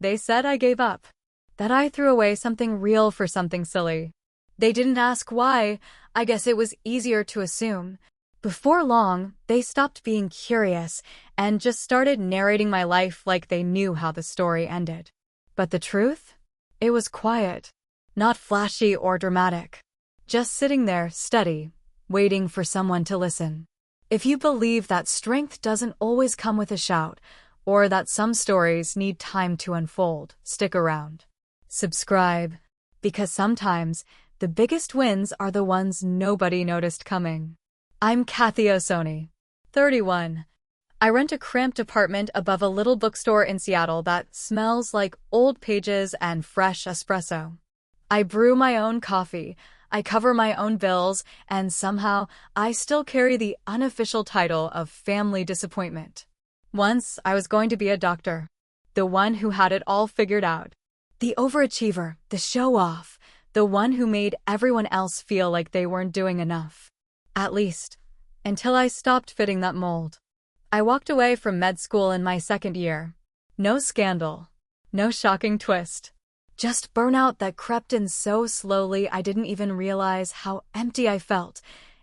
They said I gave up, that I threw away something real for something silly. They didn't ask why. I guess it was easier to assume. Before long, they stopped being curious and just started narrating my life like they knew how the story ended. But the truth? It was quiet, not flashy or dramatic. Just sitting there, steady, waiting for someone to listen. If you believe that strength doesn't always come with a shout, or that some stories need time to unfold, stick around. Subscribe, because sometimes the biggest wins are the ones nobody noticed coming. I'm Kathy Osoni, 31. I rent a cramped apartment above a little bookstore in Seattle that smells like old pages and fresh espresso. I brew my own coffee, I cover my own bills, and somehow I still carry the unofficial title of family disappointment. Once I was going to be a doctor, the one who had it all figured out. The overachiever, the show-off, the one who made everyone else feel like they weren't doing enough. At least, until I stopped fitting that mold. I walked away from med school in my second year. No scandal. No shocking twist. Just burnout that crept in so slowly I didn't even realize how empty I felt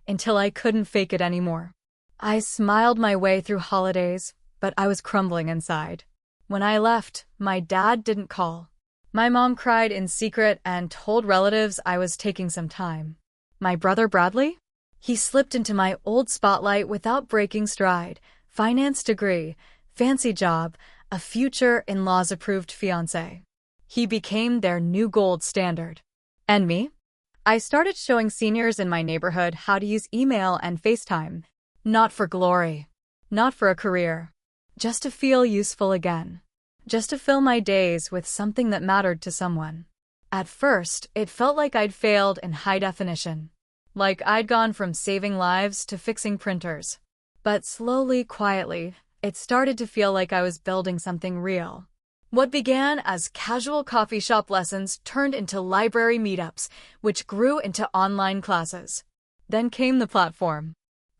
until I couldn't fake it anymore. I smiled my way through holidays, but I was crumbling inside. When I left, my dad didn't call. My mom cried in secret and told relatives I was taking some time. My brother Bradley? He slipped into my old spotlight without breaking stride. Finance degree, fancy job, a future in-laws approved fiancé. He became their new gold standard. And me? I started showing seniors in my neighborhood how to use email and FaceTime. Not for glory. Not for a career. Just to feel useful again. Just to fill my days with something that mattered to someone. At first, it felt like I'd failed in high definition. Like I'd gone from saving lives to fixing printers. But slowly, quietly, it started to feel like I was building something real. What began as casual coffee shop lessons turned into library meetups, which grew into online classes. Then came the platform.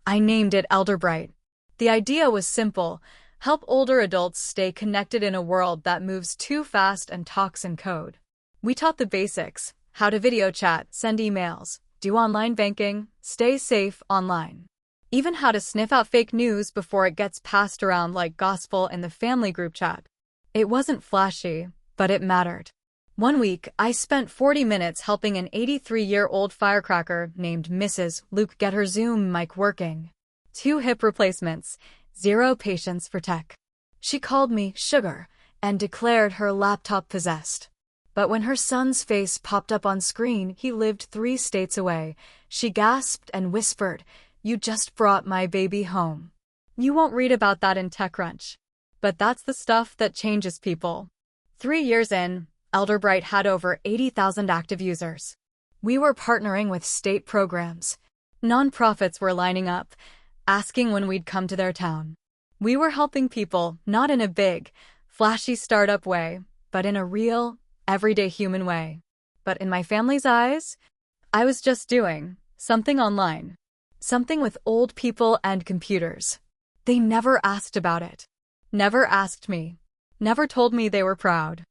I named it Elderbright. The idea was simple: help older adults stay connected in a world that moves too fast and talks in code. We taught the basics: how to video chat, send emails, do online banking, stay safe online. Even how to sniff out fake news before it gets passed around like gospel in the family group chat. It wasn't flashy, but it mattered. One week, I spent 40 minutes helping an 83-year-old firecracker named Mrs. Luke get her Zoom mic working. 2 hip replacements, 0 patience for tech. She called me sugar and declared her laptop possessed. But when her son's face popped up on screen, he lived 3 states away. She gasped and whispered, "You just brought my baby home." You won't read about that in TechCrunch. But that's the stuff that changes people. 3 years in, Elderbright had over 80,000 active users. We were partnering with state programs. Nonprofits were lining up, asking when we'd come to their town. We were helping people, not in a big, flashy startup way, but in a real, everyday human way. But in my family's eyes, I was just doing something online. Something with old people and computers. They never asked about it. Never asked me. Never told me they were proud.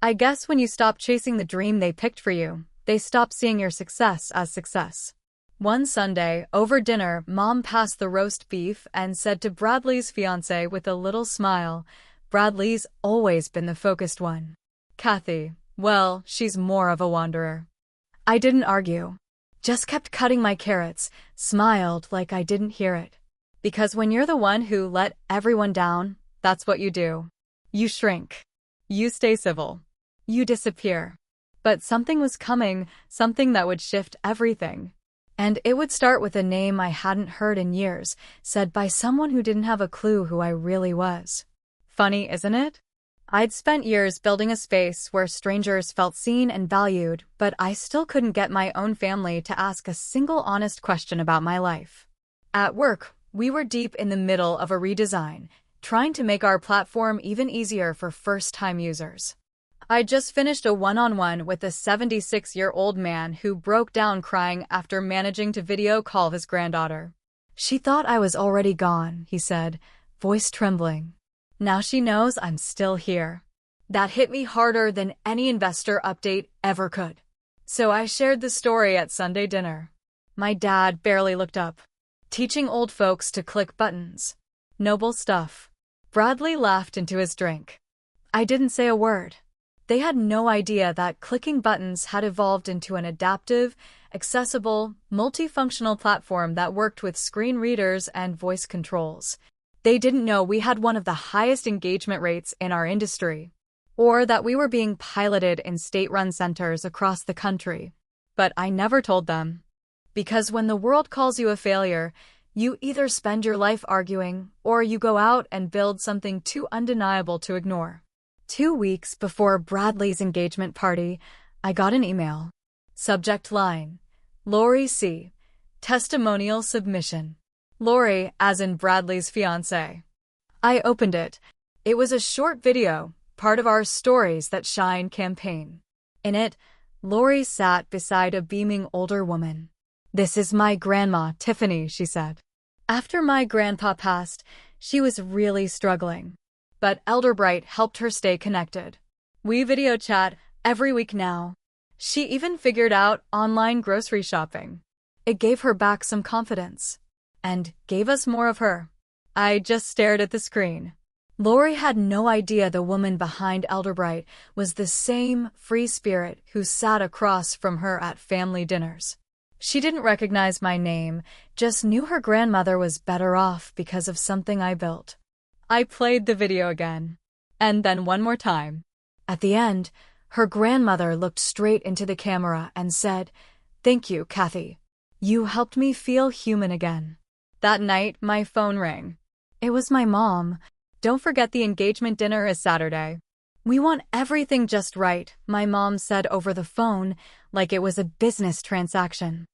I guess when you stop chasing the dream they picked for you, they stop seeing your success as success. One Sunday, over dinner, Mom passed the roast beef and said to Bradley's fiancé with a little smile, "Bradley's always been the focused one. Kathy, well, she's more of a wanderer." I didn't argue. Just kept cutting my carrots, smiled like I didn't hear it. Because when you're the one who let everyone down, that's what you do. You shrink. You stay civil. You disappear. But something was coming, something that would shift everything. And it would start with a name I hadn't heard in years, said by someone who didn't have a clue who I really was. Funny, isn't it? I'd spent years building a space where strangers felt seen and valued, but I still couldn't get my own family to ask a single honest question about my life. At work, we were deep in the middle of a redesign, trying to make our platform even easier for first-time users. I'd just finished a one-on-one with a 76-year-old man who broke down crying after managing to video call his granddaughter. "She thought I was already gone," he said, voice trembling. "Now she knows I'm still here." That hit me harder than any investor update ever could. So I shared the story at Sunday dinner. My dad barely looked up. Teaching old folks to click buttons. Noble stuff. Bradley laughed into his drink. I didn't say a word. They had no idea that clicking buttons had evolved into an adaptive, accessible, multifunctional platform that worked with screen readers and voice controls. They didn't know we had one of the highest engagement rates in our industry, or that we were being piloted in state-run centers across the country. But I never told them. Because when the world calls you a failure, you either spend your life arguing, or you go out and build something too undeniable to ignore. 2 weeks before Bradley's engagement party, I got an email. Subject line: Lori C. Testimonial submission. Lori, as in Bradley's fiancée. I opened it. It was a short video, part of our Stories That Shine campaign. In it, Lori sat beside a beaming older woman. "This is my grandma, Tiffany," she said. After my grandpa passed, she was really struggling. But Elderbright helped her stay connected. We video chat every week now. She even figured out online grocery shopping. It gave her back some confidence. And gave us more of her. I just stared at the screen. Lori had no idea the woman behind Elderbright was the same free spirit who sat across from her at family dinners. She didn't recognize my name, just knew her grandmother was better off because of something I built. I played the video again. And then one more time. At the end, her grandmother looked straight into the camera and said, "Thank you, Kathy. You helped me feel human again." That night, my phone rang. It was my mom. "Don't forget the engagement dinner is Saturday. We want everything just right," my mom said over the phone, like it was a business transaction.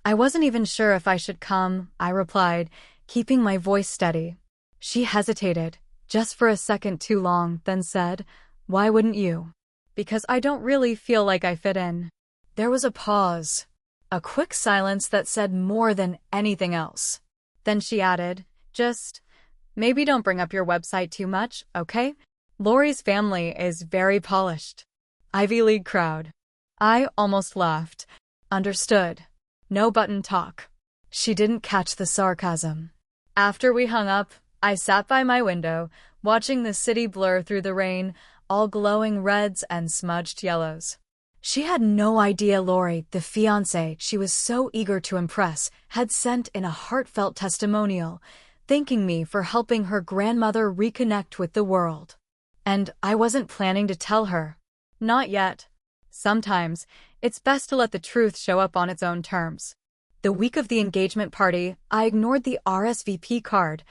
I wasn't even sure if I should come, I replied, keeping my voice steady. She hesitated, just for a second too long, then said, "Why wouldn't you?" "Because I don't really feel like I fit in." There was a pause. A quick silence that said more than anything else. Then she added, "Just, maybe don't bring up your website too much, okay? Lori's family is very polished. Ivy League crowd." I almost laughed. Understood. No button talk. She didn't catch the sarcasm. After we hung up, I sat by my window, watching the city blur through the rain, all glowing reds and smudged yellows. She had no idea Lori, the fiancée she was so eager to impress, had sent in a heartfelt testimonial, thanking me for helping her grandmother reconnect with the world. And I wasn't planning to tell her. Not yet. Sometimes, it's best to let the truth show up on its own terms. The week of the engagement party, I ignored the RSVP card,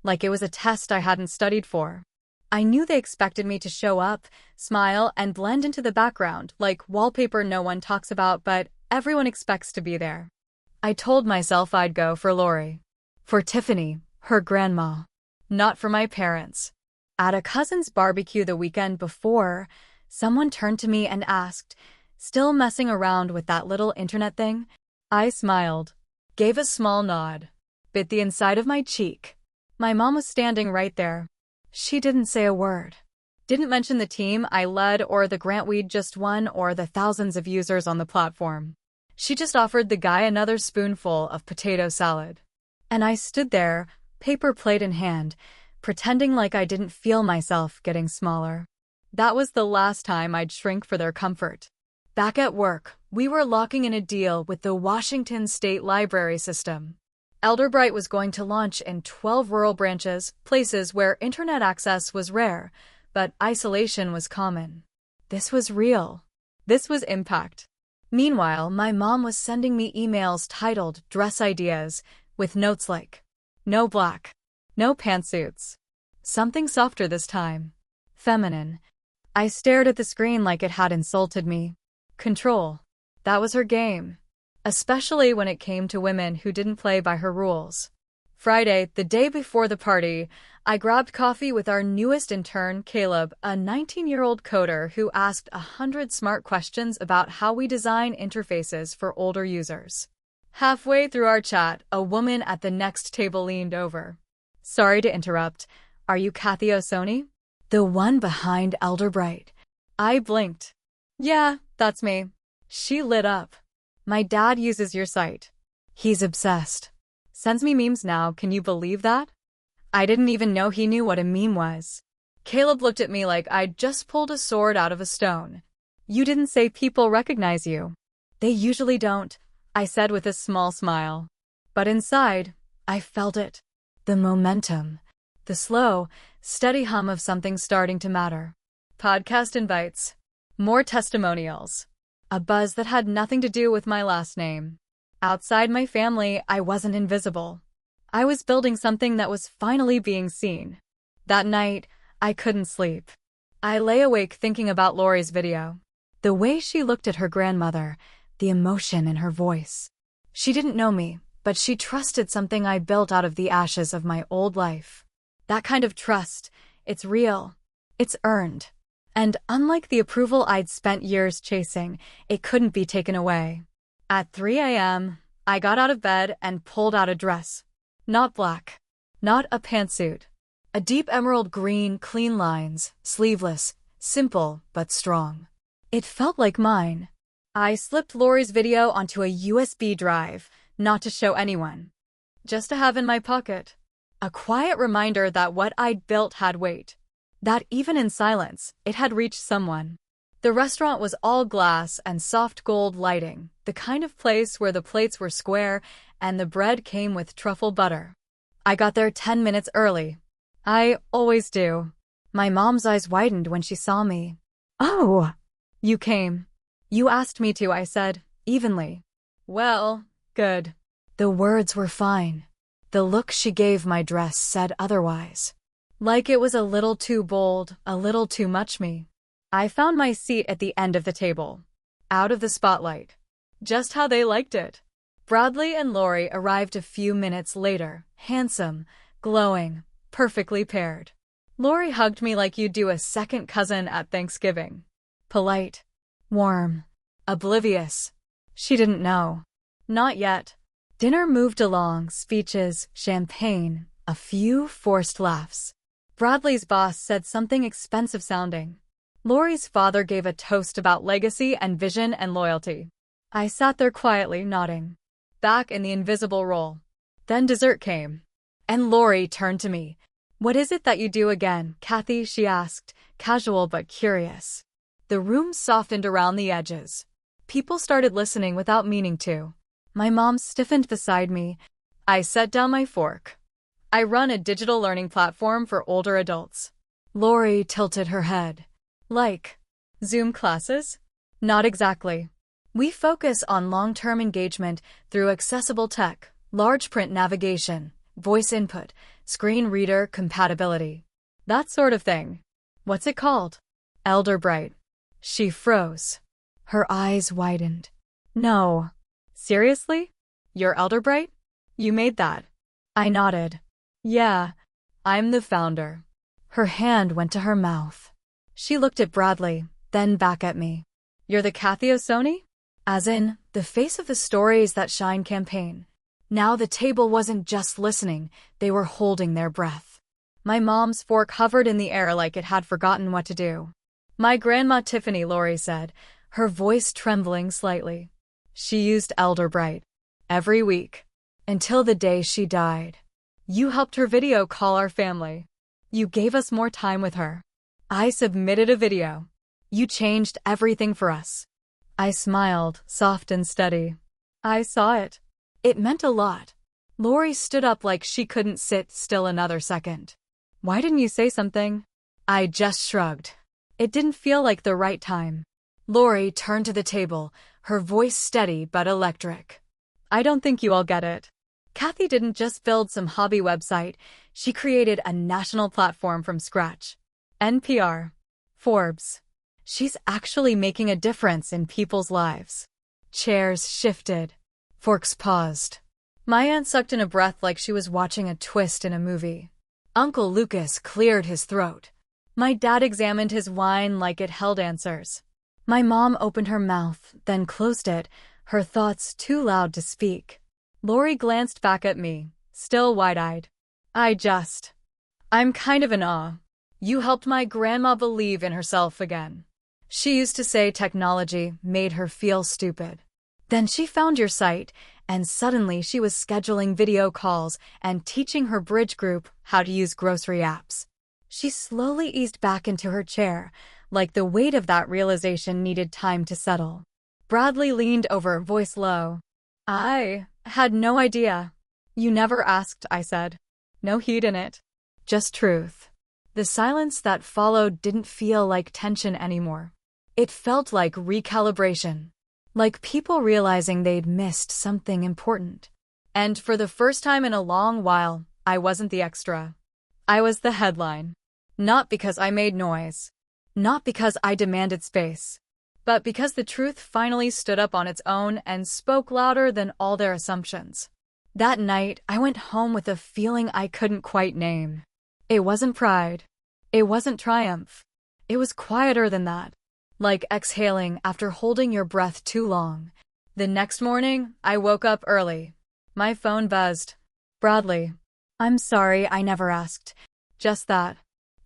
like it was a test I hadn't studied for. I knew they expected me to show up, smile, and blend into the background, like wallpaper no one talks about but everyone expects to be there. I told myself I'd go for Lori. For Tiffany, her grandma. Not for my parents. At a cousin's barbecue the weekend before, someone turned to me and asked, "Still messing around with that little internet thing?" I smiled, gave a small nod, bit the inside of my cheek. My mom was standing right there. She didn't say a word. Didn't mention the team I led or the grant we'd just won or the thousands of users on the platform. She just offered the guy another spoonful of potato salad. And I stood there, paper plate in hand, pretending like I didn't feel myself getting smaller. That was the last time I'd shrink for their comfort. Back at work, we were locking in a deal with the Washington State Library System. Elderbright was going to launch in 12 rural branches, places where internet access was rare, but isolation was common. This was real. This was impact. Meanwhile, my mom was sending me emails titled "Dress Ideas," with notes like, "No black. No pantsuits. Something softer this time. Feminine." I stared at the screen like it had insulted me. Control. That was her game. Especially when it came to women who didn't play by her rules. Friday, the day before the party, I grabbed coffee with our newest intern, Caleb, a 19-year-old coder who asked 100 smart questions about how we design interfaces for older users. Halfway through our chat, a woman at the next table leaned over. "Sorry to interrupt. Are you Kathy Osoni?" The one behind Elder Bright. I blinked. Yeah, that's me. She lit up. My dad uses your site. He's obsessed. Sends me memes now, can you believe that? I didn't even know he knew what a meme was. Caleb looked at me like I'd just pulled a sword out of a stone. You didn't say people recognize you. They usually don't, I said with a small smile. But inside, I felt it. The momentum. The slow, steady hum of something starting to matter. Podcast invites. More testimonials. A buzz that had nothing to do with my last name. Outside my family, I wasn't invisible. I was building something that was finally being seen. That night, I couldn't sleep. I lay awake thinking about Lori's video. The way she looked at her grandmother, the emotion in her voice. She didn't know me, but she trusted something I built out of the ashes of my old life. That kind of trust, it's real. It's earned. And unlike the approval I'd spent years chasing, it couldn't be taken away. At 3 a.m., I got out of bed and pulled out a dress. Not black. Not a pantsuit. A deep emerald green, clean lines, sleeveless, simple but strong. It felt like mine. I slipped Lori's video onto a USB drive, not to show anyone. Just to have in my pocket. A quiet reminder that what I'd built had weight. That even in silence, it had reached someone. The restaurant was all glass and soft gold lighting, the kind of place where the plates were square and the bread came with truffle butter. I got there 10 minutes early. I always do. My mom's eyes widened when she saw me. Oh, you came. You asked me to, I said, evenly. Well, good. The words were fine. The look she gave my dress said otherwise. Like it was a little too bold, a little too much me. I found my seat at the end of the table. Out of the spotlight. Just how they liked it. Bradley and Lori arrived a few minutes later, handsome, glowing, perfectly paired. Lori hugged me like you'd do a second cousin at Thanksgiving. Polite. Warm. Oblivious. She didn't know. Not yet. Dinner moved along, speeches, champagne, a few forced laughs. Bradley's boss said something expensive sounding. Lori's father gave a toast about legacy and vision and loyalty. I sat there quietly, nodding. Back in the invisible role. Then dessert came. And Lori turned to me. What is it that you do again, Kathy? She asked, casual but curious. The room softened around the edges. People started listening without meaning to. My mom stiffened beside me. I set down my fork. I run a digital learning platform for older adults. Lori tilted her head. Like Zoom classes? Not exactly. We focus on long-term engagement through accessible tech, large print navigation, voice input, screen reader compatibility. That sort of thing. What's it called? Elder Bright. She froze. Her eyes widened. No. Seriously? You're Elder Bright? You made that? I nodded. Yeah, I'm the founder. Her hand went to her mouth. She looked at Bradley, then back at me. You're the Kathy Osoni? As in, the face of the Stories That Shine campaign. Now the table wasn't just listening, they were holding their breath. My mom's fork hovered in the air like it had forgotten what to do. My grandma Tiffany, Lori said, her voice trembling slightly. She used Elder Bright. Every week. Until the day she died. You helped her video call our family. You gave us more time with her. I submitted a video. You changed everything for us. I smiled, soft and steady. I saw it. It meant a lot. Lori stood up like she couldn't sit still another second. Why didn't you say something? I just shrugged. It didn't feel like the right time. Lori turned to the table, her voice steady but electric. I don't think you all get it. Kathy didn't just build some hobby website, she created a national platform from scratch. NPR. Forbes. She's actually making a difference in people's lives. Chairs shifted. Forks paused. My aunt sucked in a breath like she was watching a twist in a movie. Uncle Lucas cleared his throat. My dad examined his wine like it held answers. My mom opened her mouth, then closed it, her thoughts too loud to speak. Lori glanced back at me, still wide-eyed. I'm kind of in awe. You helped my grandma believe in herself again. She used to say technology made her feel stupid. Then she found your site, and suddenly she was scheduling video calls and teaching her bridge group how to use grocery apps. She slowly eased back into her chair, like the weight of that realization needed time to settle. Bradley leaned over, voice low. I had no idea. You never asked, I said. No heat in it. Just truth. The silence that followed didn't feel like tension anymore. It felt like recalibration. Like people realizing they'd missed something important. And for the first time in a long while, I wasn't the extra. I was the headline. Not because I made noise. Not because I demanded space. But because the truth finally stood up on its own and spoke louder than all their assumptions. That night, I went home with a feeling I couldn't quite name. It wasn't pride. It wasn't triumph. It was quieter than that. Like exhaling after holding your breath too long. The next morning, I woke up early. My phone buzzed. Bradley. I'm sorry I never asked. Just that.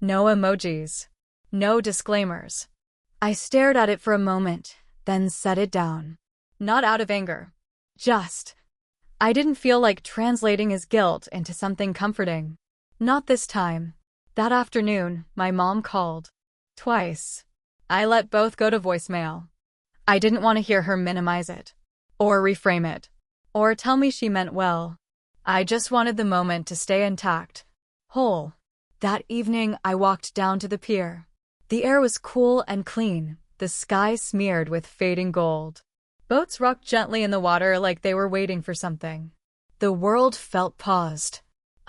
No emojis. No disclaimers. I stared at it for a moment, then set it down. Not out of anger. Just. I didn't feel like translating his guilt into something comforting. Not this time. That afternoon, my mom called. Twice. I let both go to voicemail. I didn't want to hear her minimize it. Or reframe it. Or tell me she meant well. I just wanted the moment to stay intact. Whole. That evening, I walked down to the pier. The air was cool and clean, the sky smeared with fading gold. Boats rocked gently in the water like they were waiting for something. The world felt paused.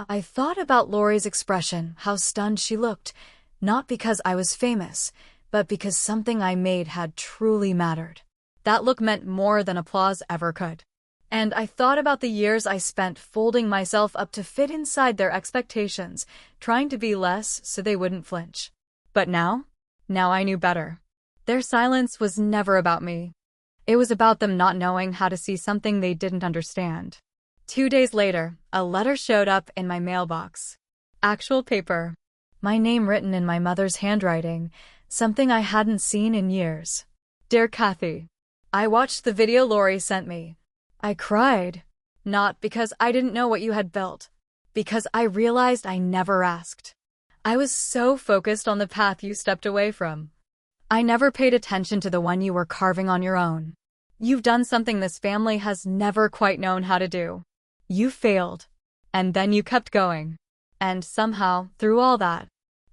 I thought about Lori's expression, how stunned she looked, not because I was famous, but because something I made had truly mattered. That look meant more than applause ever could. And I thought about the years I spent folding myself up to fit inside their expectations, trying to be less so they wouldn't flinch. But now I knew better. Their silence was never about me. It was about them not knowing how to see something they didn't understand. 2 days later, a letter showed up in my mailbox. Actual paper. My name written in my mother's handwriting, something I hadn't seen in years. Dear Kathy, I watched the video Lori sent me. I cried. Not because I didn't know what you had built. Because I realized I never asked. I was so focused on the path you stepped away from. I never paid attention to the one you were carving on your own. You've done something this family has never quite known how to do. You failed. And then you kept going. And somehow, through all that,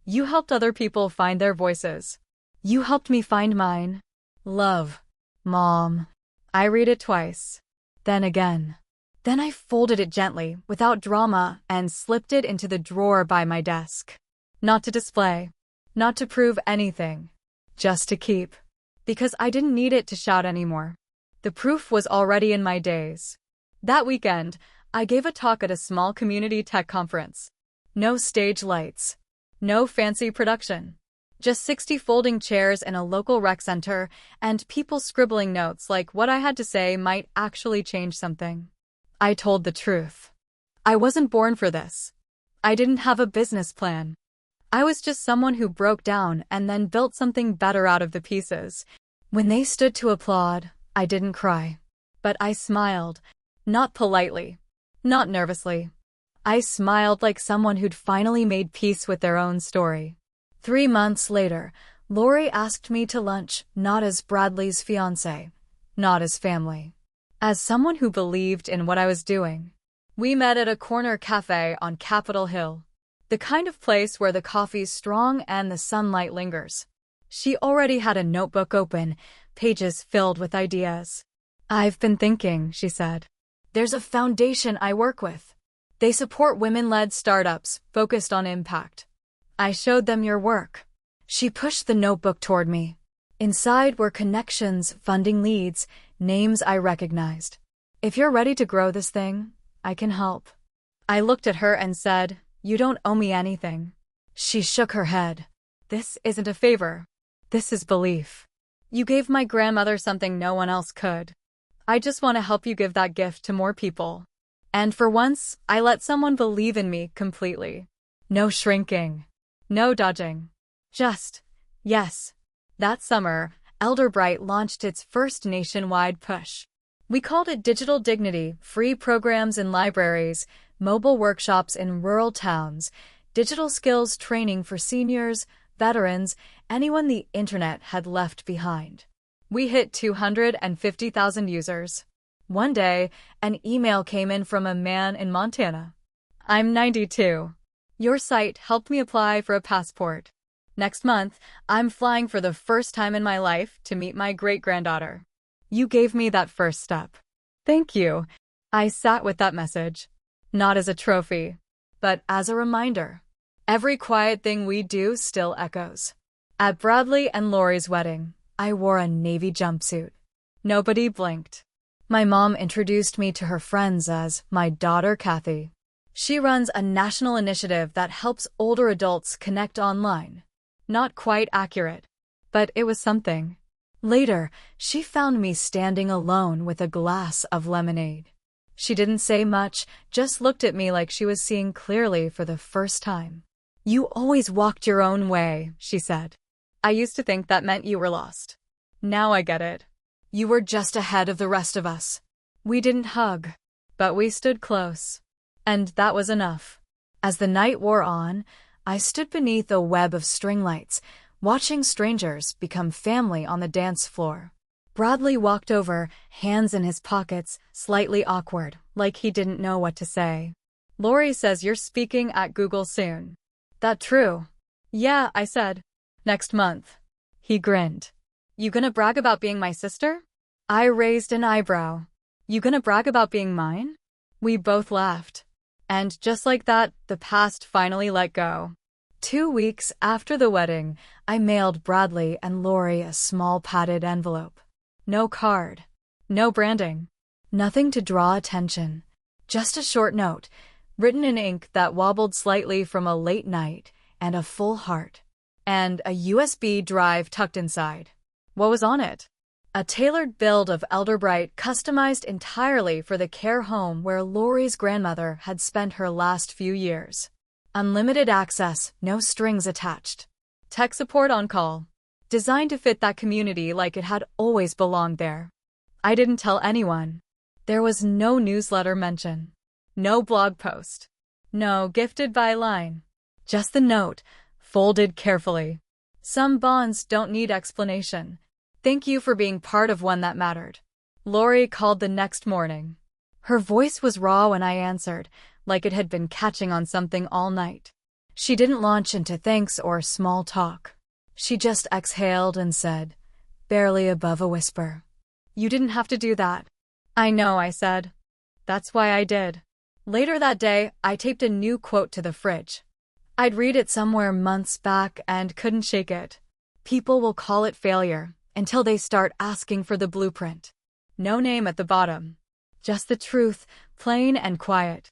you helped other people find their voices. You helped me find mine. Love. Mom. I read it twice. Then again. Then I folded it gently, without drama, and slipped it into the drawer by my desk. Not to display. Not to prove anything. Just to keep. Because I didn't need it to shout anymore. The proof was already in my days. That weekend, I gave a talk at a small community tech conference. No stage lights. No fancy production. Just 60 folding chairs in a local rec center, and people scribbling notes like what I had to say might actually change something. I told the truth. I wasn't born for this. I didn't have a business plan. I was just someone who broke down and then built something better out of the pieces. When they stood to applaud, I didn't cry. But I smiled. Not politely. Not nervously. I smiled like someone who'd finally made peace with their own story. 3 months later, Lori asked me to lunch, not as Bradley's fiancé, not as family. As someone who believed in what I was doing. We met at a corner cafe on Capitol Hill. The kind of place where the coffee's strong and the sunlight lingers. She already had a notebook open, pages filled with ideas. I've been thinking, she said. There's a foundation I work with. They support women-led startups focused on impact. I showed them your work. She pushed the notebook toward me. Inside were connections, funding leads, names I recognized. If you're ready to grow this thing, I can help. I looked at her and said, you don't owe me anything. She shook her head. This isn't a favor. This is belief. You gave my grandmother something no one else could. I just want to help you give that gift to more people. And for once, I let someone believe in me completely. No shrinking. No dodging. Just, yes. That summer, Elderbright launched its first nationwide push. We called it Digital Dignity, free programs in libraries, mobile workshops in rural towns, digital skills training for seniors, veterans, anyone the internet had left behind. We hit 250,000 users. One day, an email came in from a man in Montana. I'm 92. Your site helped me apply for a passport. Next month, I'm flying for the first time in my life to meet my great-granddaughter. You gave me that first step. Thank you. I sat with that message. Not as a trophy, but as a reminder. Every quiet thing we do still echoes. At Bradley and Lori's wedding, I wore a navy jumpsuit. Nobody blinked. My mom introduced me to her friends as my daughter Kathy. She runs a national initiative that helps older adults connect online. Not quite accurate, but it was something. Later, she found me standing alone with a glass of lemonade. She didn't say much, just looked at me like she was seeing clearly for the first time. You always walked your own way, she said. I used to think that meant you were lost. Now I get it. You were just ahead of the rest of us. We didn't hug, but we stood close. And that was enough. As the night wore on, I stood beneath a web of string lights, watching strangers become family on the dance floor. Bradley walked over, hands in his pockets, slightly awkward, like he didn't know what to say. Lori says you're speaking at Google soon. That true? Yeah, I said. Next month. He grinned. You gonna brag about being my sister? I raised an eyebrow. You gonna brag about being mine? We both laughed. And just like that, the past finally let go. 2 weeks after the wedding, I mailed Bradley and Lori a small padded envelope. No card. No branding. Nothing to draw attention. Just a short note, written in ink that wobbled slightly from a late night, and a full heart. And a USB drive tucked inside. What was on it? A tailored build of Elderbright customized entirely for the care home where Lori's grandmother had spent her last few years. Unlimited access, no strings attached. Tech support on call. Designed to fit that community like it had always belonged there. I didn't tell anyone. There was no newsletter mention. No blog post. No gifted by line. Just the note, folded carefully. Some bonds don't need explanation. Thank you for being part of one that mattered. Lori called the next morning. Her voice was raw when I answered, like it had been catching on something all night. She didn't launch into thanks or small talk. She just exhaled and said, barely above a whisper, "You didn't have to do that." "I know," I said. "That's why I did." Later that day, I taped a new quote to the fridge. I'd read it somewhere months back and couldn't shake it. People will call it failure until they start asking for the blueprint. No name at the bottom. Just the truth, plain and quiet.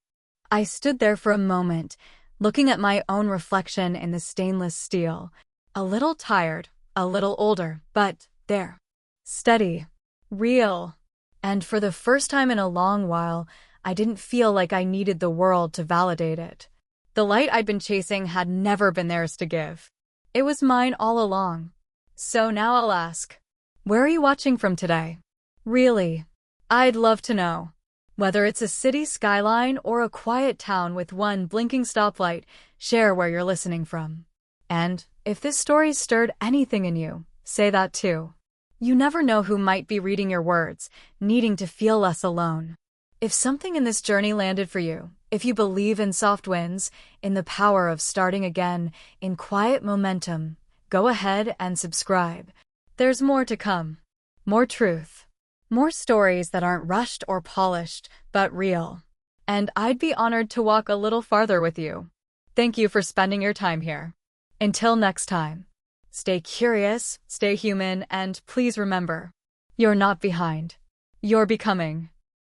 I stood there for a moment, looking at my own reflection in the stainless steel. A little tired, a little older, but there. Steady. Real. And for the first time in a long while, I didn't feel like I needed the world to validate it. The light I'd been chasing had never been theirs to give. It was mine all along. So now I'll ask, where are you watching from today? Really? I'd love to know. Whether it's a city skyline or a quiet town with one blinking stoplight, share where you're listening from. And if this story stirred anything in you, say that too. You never know who might be reading your words, needing to feel less alone. If something in this journey landed for you, if you believe in soft wins, in the power of starting again, in quiet momentum, go ahead and subscribe. There's more to come. More truth. More stories that aren't rushed or polished, but real. And I'd be honored to walk a little farther with you. Thank you for spending your time here. Until next time. Stay curious, stay human, and please remember, you're not behind. You're becoming.